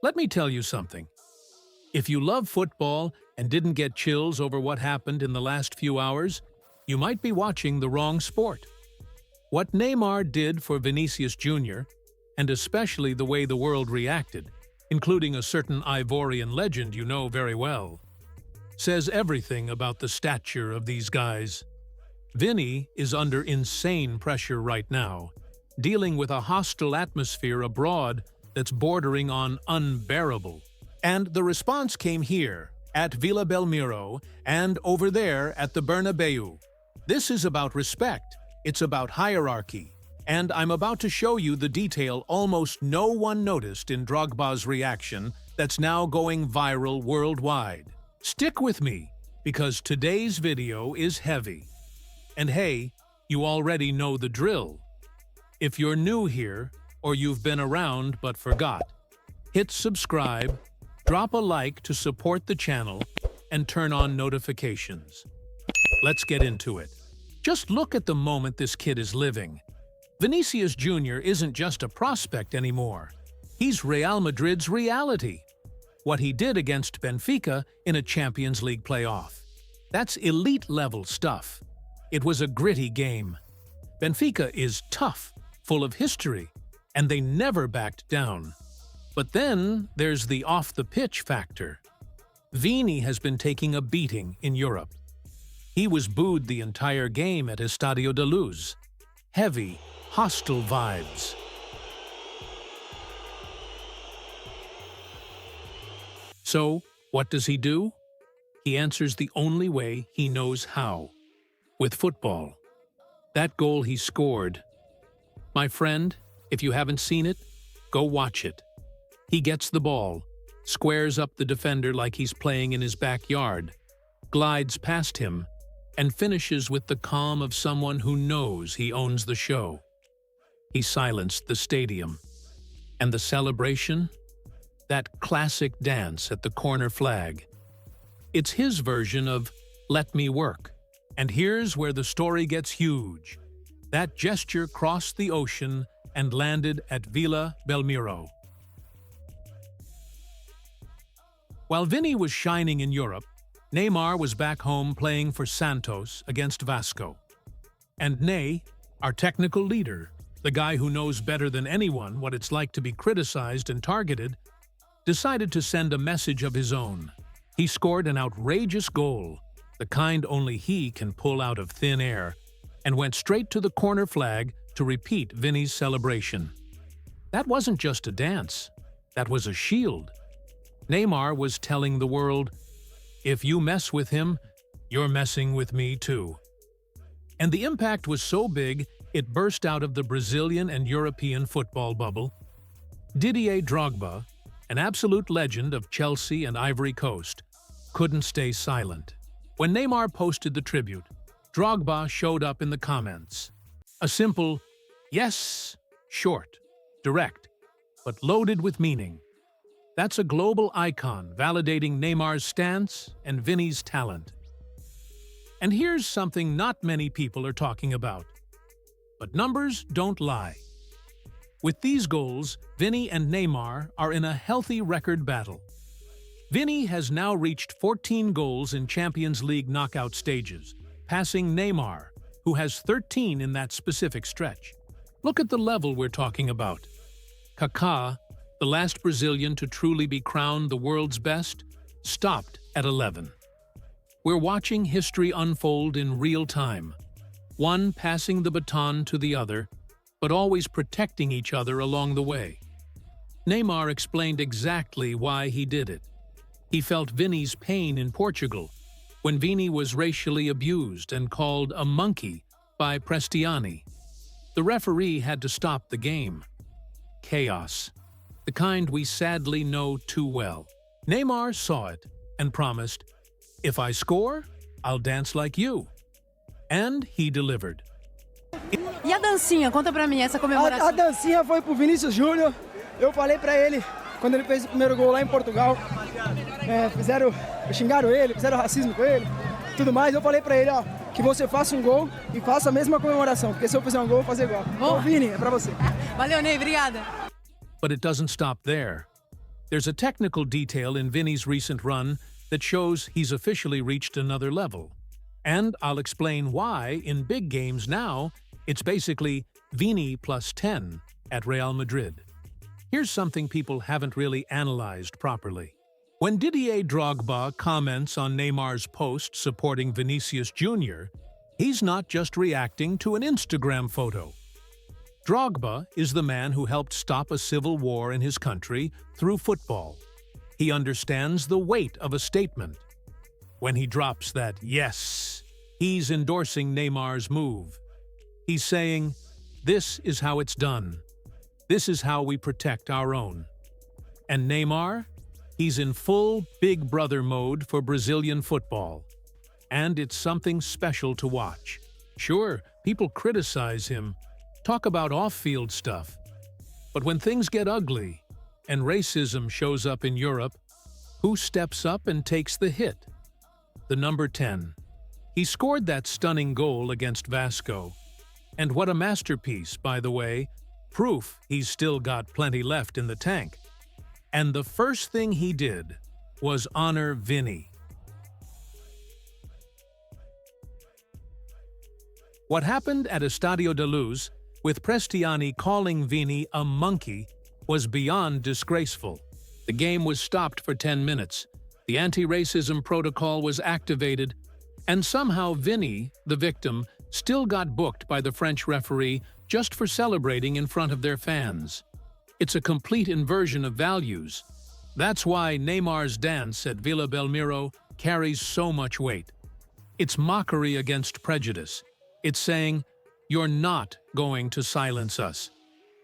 Let me tell you something. If you love football and didn't get chills over what happened in the last few hours, you might be watching the wrong sport. What Neymar did for Vinícius Júnior, and especially the way the world reacted, including a certain Ivorian legend you know very well, says everything about the stature of these guys. Vini is under insane pressure right now, dealing with a hostile atmosphere abroad that's bordering on unbearable. And the response came here, at Vila Belmiro, and over there at the Bernabeu. This is about respect, it's about hierarchy, and I'm about to show you the detail almost no one noticed in Drogba's reaction that's now going viral worldwide. Stick with me, because today's video is heavy. And hey, you already know the drill. If you're new here, or you've been around but forgot, hit subscribe, drop a like to support the channel, and turn on notifications. Let's get into it. Just look at the moment this kid is living. Vinícius Júnior isn't just a prospect anymore. He's Real Madrid's reality. What he did against Benfica in a Champions League playoff. That's elite-level stuff. It was a gritty game. Benfica is tough, full of history, and they never backed down. But then there's the off-the-pitch factor. Vini has been taking a beating in Europe. He was booed the entire game at Estadio da Luz. Heavy, hostile vibes. So, what does he do? He answers the only way he knows how. With football. That goal he scored. My friend, if you haven't seen it, go watch it. He gets the ball, squares up the defender like he's playing in his backyard, glides past him, and finishes with the calm of someone who knows he owns the show. He silenced the stadium. And the celebration? That classic dance at the corner flag. It's his version of "Let me work." And here's where the story gets huge. That gesture crossed the ocean and landed at Vila Belmiro. While Vini was shining in Europe, Neymar was back home playing for Santos against Vasco. And Ney, our technical leader, the guy who knows better than anyone what it's like to be criticized and targeted, decided to send a message of his own. He scored an outrageous goal, the kind only he can pull out of thin air, and went straight to the corner flag to repeat Vini's celebration. That wasn't just a dance, that was a shield. Neymar was telling the world, if you mess with him, you're messing with me too. And the impact was so big, it burst out of the Brazilian and European football bubble. Didier Drogba, an absolute legend of Chelsea and Ivory Coast, couldn't stay silent. When Neymar posted the tribute, Drogba showed up in the comments. A simple, yes, short, direct, but loaded with meaning. That's a global icon validating Neymar's stance and Vini's talent. And here's something not many people are talking about. But numbers don't lie. With these goals, Vini and Neymar are in a healthy record battle. Vini has now reached 14 goals in Champions League knockout stages, passing Neymar, who has 13 in that specific stretch. Look at the level we're talking about. Kaká, the last Brazilian to truly be crowned the world's best, stopped at 11. We're watching history unfold in real time, one passing the baton to the other, but always protecting each other along the way. Neymar explained exactly why he did it. He felt Vini's pain in Portugal, when Vini was racially abused and called a monkey by Prestiani. The referee had to stop the game. Chaos. The kind we sadly know too well. Neymar saw it and promised, if I score, I'll dance like you. And he delivered. E a dancinha? Conta pra mim essa comemoração. A dancinha foi pro Vinícius Júnior. Eu falei pra ele, quando ele fez o primeiro gol lá em Portugal, xingaram ele, fizeram racismo com ele, tudo mais. Eu falei pra ele, ó, que você faça gol e faça a mesma comemoração, porque se eu fizer gol, eu vou fazer igual. Então, Vini, é pra você. Valeu, Ney, obrigada. But it doesn't stop there. There's a technical detail in Vini's recent run that shows he's officially reached another level. And I'll explain why, in big games now, it's basically Vini plus 10 at Real Madrid. Here's something people haven't really analyzed properly. When Didier Drogba comments on Neymar's post supporting Vinícius Júnior, he's not just reacting to an Instagram photo. Drogba is the man who helped stop a civil war in his country through football. He understands the weight of a statement. When he drops that yes, he's endorsing Neymar's move. He's saying, this is how it's done. This is how we protect our own. And Neymar? He's in full Big Brother mode for Brazilian football. And it's something special to watch. Sure, people criticize him, talk about off-field stuff. But when things get ugly, and racism shows up in Europe, who steps up and takes the hit? The number 10. He scored that stunning goal against Vasco. And what a masterpiece, by the way. Proof he's still got plenty left in the tank. And the first thing he did was honor Vini. What happened at Estadio da Luz, with Prestiani calling Vini a monkey, was beyond disgraceful. The game was stopped for 10 minutes. The anti-racism protocol was activated, and somehow Vini, the victim, still got booked by the French referee just for celebrating in front of their fans. It's a complete inversion of values. That's why Neymar's dance at Villa Belmiro carries so much weight. It's mockery against prejudice. It's saying, you're not going to silence us.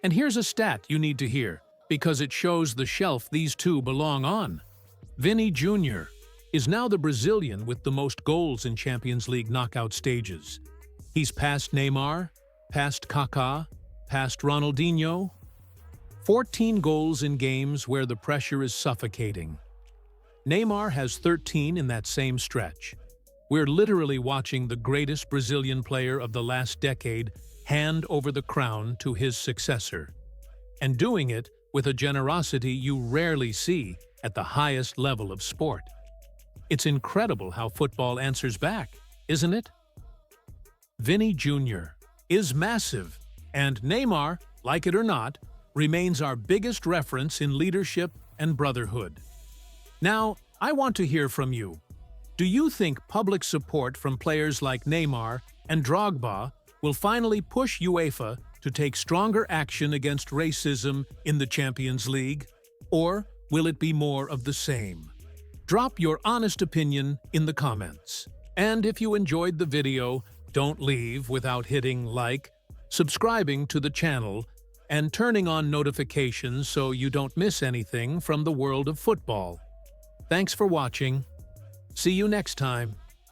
And here's a stat you need to hear, because it shows the shelf these two belong on. Vini Júnior is now the Brazilian with the most goals in Champions League knockout stages. He's passed Neymar, passed Kaká, passed Ronaldinho. 14 goals in games where the pressure is suffocating. Neymar has 13 in that same stretch. We're literally watching the greatest Brazilian player of the last decade hand over the crown to his successor, and doing it with a generosity you rarely see at the highest level of sport. It's incredible how football answers back, isn't it? Vini Júnior is massive, and Neymar, like it or not, remains our biggest reference in leadership and brotherhood. Now, I want to hear from you. Do you think public support from players like Neymar and Drogba will finally push UEFA to take stronger action against racism in the Champions League? Or will it be more of the same? Drop your honest opinion in the comments. And if you enjoyed the video, don't leave without hitting like, subscribing to the channel, and turning on notifications so you don't miss anything from the world of football. Thanks for watching. See you next time.